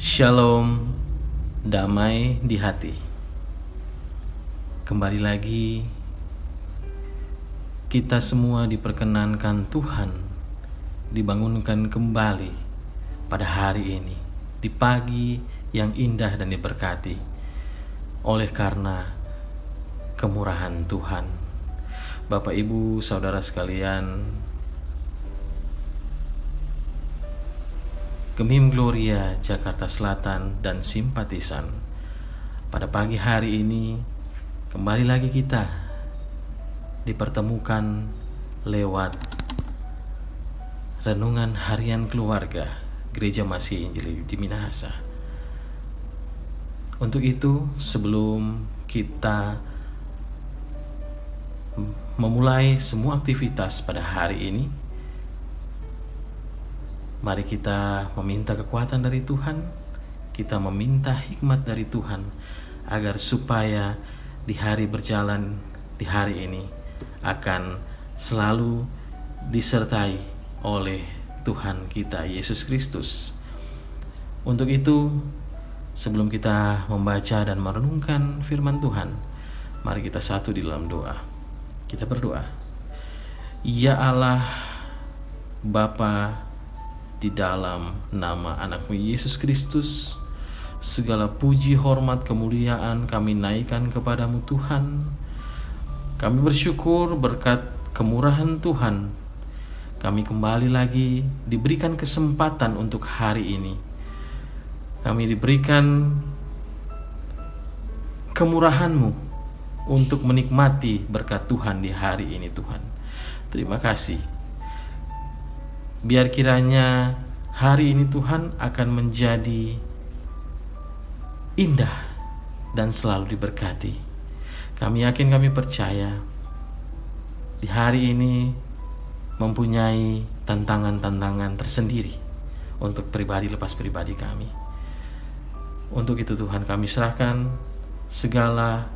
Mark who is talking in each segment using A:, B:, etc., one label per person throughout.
A: Shalom, damai di hati. Kembali lagi, kita semua diperkenankan Tuhan dibangunkan kembali pada hari ini, di pagi yang indah dan diberkati oleh karena kemurahan Tuhan. Bapak, Ibu, Saudara sekalian, Gemim Gloria Jakarta Selatan dan simpatisan, pada pagi hari ini kembali lagi kita dipertemukan lewat renungan harian keluarga Gereja Masih Injil di Minahasa. Untuk itu, sebelum kita memulai semua aktivitas pada hari ini, mari kita meminta kekuatan dari Tuhan, kita meminta hikmat dari Tuhan, agar supaya di hari berjalan di hari ini akan selalu disertai oleh Tuhan kita Yesus Kristus. Untuk itu, sebelum kita membaca dan merenungkan firman Tuhan, mari kita satu di dalam doa. Kita berdoa. Ya Allah, Bapa, di dalam nama anak-Mu Yesus Kristus, segala puji, hormat, kemuliaan kami naikkan kepadamu Tuhan. Kami bersyukur berkat kemurahan Tuhan, kami kembali lagi diberikan kesempatan untuk hari ini. Kami diberikan kemurahan-Mu untuk menikmati berkat Tuhan di hari ini Tuhan. Terima kasih. Biar kiranya hari ini Tuhan akan menjadi indah dan selalu diberkati. Kami yakin, kami percaya di hari ini mempunyai tantangan-tantangan tersendiri untuk pribadi lepas pribadi kami. Untuk itu Tuhan, kami serahkan segala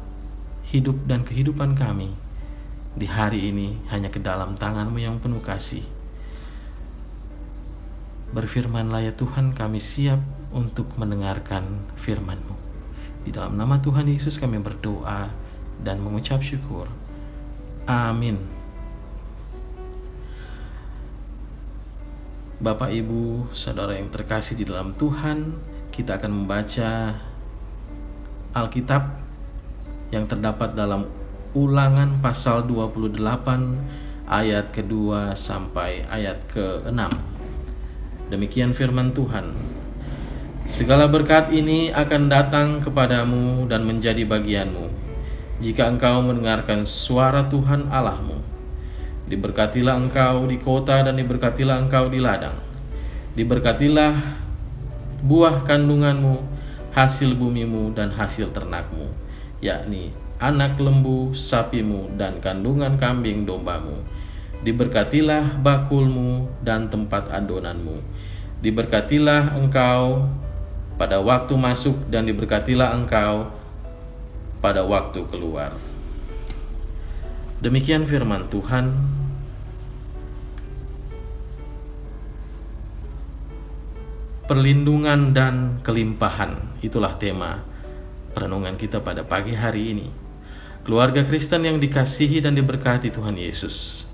A: hidup dan kehidupan kami di hari ini hanya ke dalam tangan-Mu yang penuh kasih. Berfirmanlah ya Tuhan, kami siap untuk mendengarkan firman-Mu. Di dalam nama Tuhan Yesus kami berdoa dan mengucap syukur. Amin. Bapak, Ibu, Saudara yang terkasih di dalam Tuhan, kita akan membaca Alkitab yang terdapat dalam Ulangan pasal 28 ayat kedua sampai ayat ke-6. Demikian firman Tuhan. Segala berkat ini akan datang kepadamu dan menjadi bagianmu, jika engkau mendengarkan suara Tuhan Allahmu. Diberkatilah engkau di kota dan diberkatilah engkau di ladang. Diberkatilah buah kandunganmu, hasil bumimu dan hasil ternakmu, yakni anak lembu sapimu dan kandungan kambing dombamu. Diberkatilah bakulmu dan tempat adonanmu. Diberkatilah engkau pada waktu masuk dan diberkatilah engkau pada waktu keluar. Demikian firman Tuhan. Perlindungan dan kelimpahan, itulah tema perenungan kita pada pagi hari ini. Keluarga Kristen yang dikasihi dan diberkati Tuhan Yesus,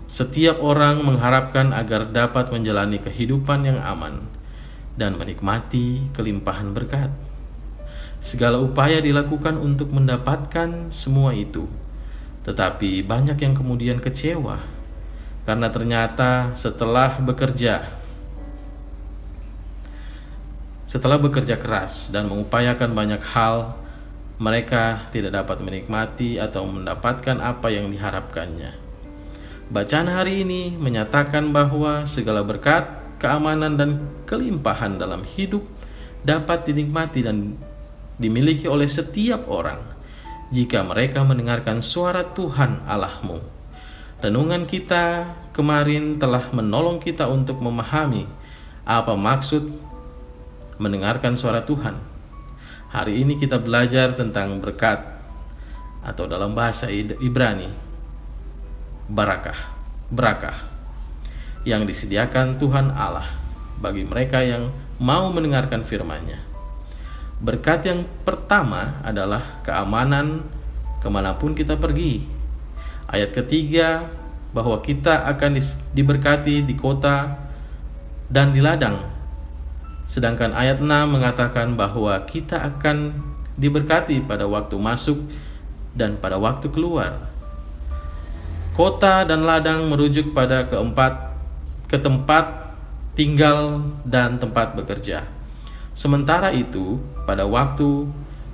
A: setiap orang mengharapkan agar dapat menjalani kehidupan yang aman dan menikmati kelimpahan berkat. Segala upaya dilakukan untuk mendapatkan semua itu, tetapi banyak yang kemudian kecewa karena ternyata setelah bekerja keras dan mengupayakan banyak hal, mereka tidak dapat menikmati atau mendapatkan apa yang diharapkannya. Bacaan hari ini menyatakan bahwa segala berkat, keamanan, dan kelimpahan dalam hidup dapat dinikmati dan dimiliki oleh setiap orang jika mereka mendengarkan suara Tuhan Allahmu. Renungan kita kemarin telah menolong kita untuk memahami apa maksud mendengarkan suara Tuhan. Hari ini kita belajar tentang berkat, atau dalam bahasa Ibrani barakah, yang disediakan Tuhan Allah bagi mereka yang mau mendengarkan firman-Nya. Berkat yang pertama adalah keamanan kemanapun kita pergi. Ayat ketiga, bahwa kita akan diberkati di kota dan di ladang. Sedangkan ayat 6 mengatakan bahwa kita akan diberkati pada waktu masuk dan pada waktu keluar. Kota dan ladang merujuk pada ke tempat tinggal dan tempat bekerja. Sementara itu, pada waktu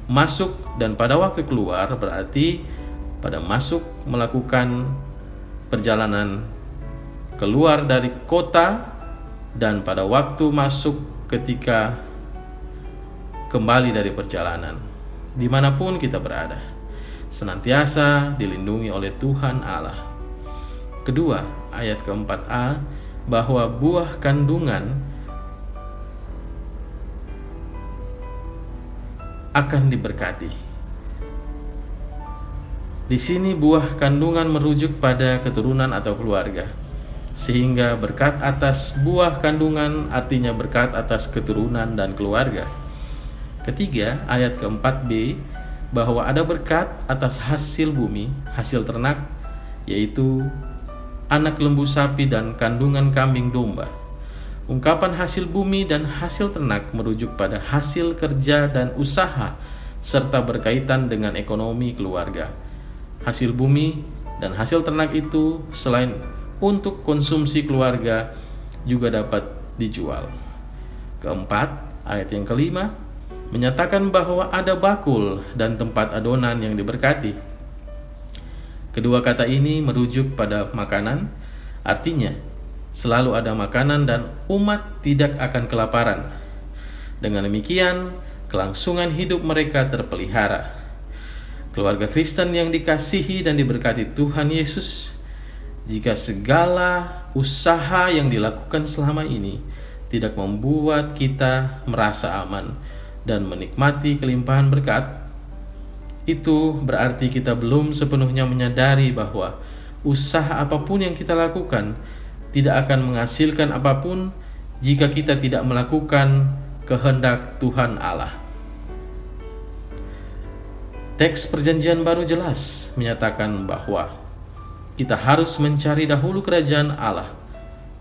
A: masuk dan pada waktu keluar berarti pada masuk melakukan perjalanan keluar dari kota, dan pada waktu masuk ketika kembali dari perjalanan. Dimanapun kita berada, senantiasa dilindungi oleh Tuhan Allah. Kedua, ayat keempat a, bahwa buah kandungan akan diberkati. Di sini buah kandungan merujuk pada keturunan atau keluarga, sehingga berkat atas buah kandungan artinya berkat atas keturunan dan keluarga. Ketiga, ayat keempat b, bahwa ada berkat atas hasil bumi, hasil ternak, yaitu anak lembu sapi dan kandungan kambing domba. Ungkapan hasil bumi dan hasil ternak merujuk pada hasil kerja dan usaha serta berkaitan dengan ekonomi keluarga. Hasil bumi dan hasil ternak itu selain untuk konsumsi keluarga juga dapat dijual. Keempat, ayat yang kelima menyatakan bahwa ada bakul dan tempat adonan yang diberkati. Kedua kata ini merujuk pada makanan, artinya selalu ada makanan dan umat tidak akan kelaparan. Dengan demikian, kelangsungan hidup mereka terpelihara. Keluarga Kristen yang dikasihi dan diberkati Tuhan Yesus, jika segala usaha yang dilakukan selama ini tidak membuat kita merasa aman dan menikmati kelimpahan berkat, itu berarti kita belum sepenuhnya menyadari bahwa usaha apapun yang kita lakukan tidak akan menghasilkan apapun jika kita tidak melakukan kehendak Tuhan Allah. Teks Perjanjian Baru jelas menyatakan bahwa kita harus mencari dahulu kerajaan Allah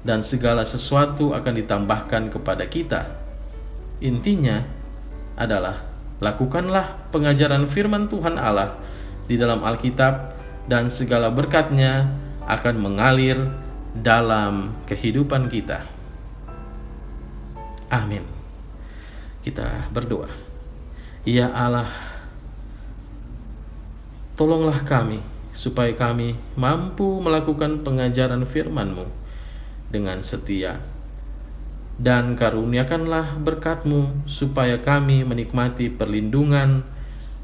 A: dan segala sesuatu akan ditambahkan kepada kita. Intinya adalah lakukanlah pengajaran firman Tuhan Allah di dalam Alkitab dan segala berkat-Nya akan mengalir dalam kehidupan kita. Amin. Kita berdoa. Ya Allah, tolonglah kami supaya kami mampu melakukan pengajaran firman-Mu dengan setia, dan karuniakanlah berkat-Mu supaya kami menikmati perlindungan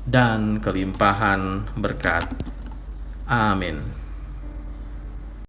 A: dan kelimpahan berkat. Amin.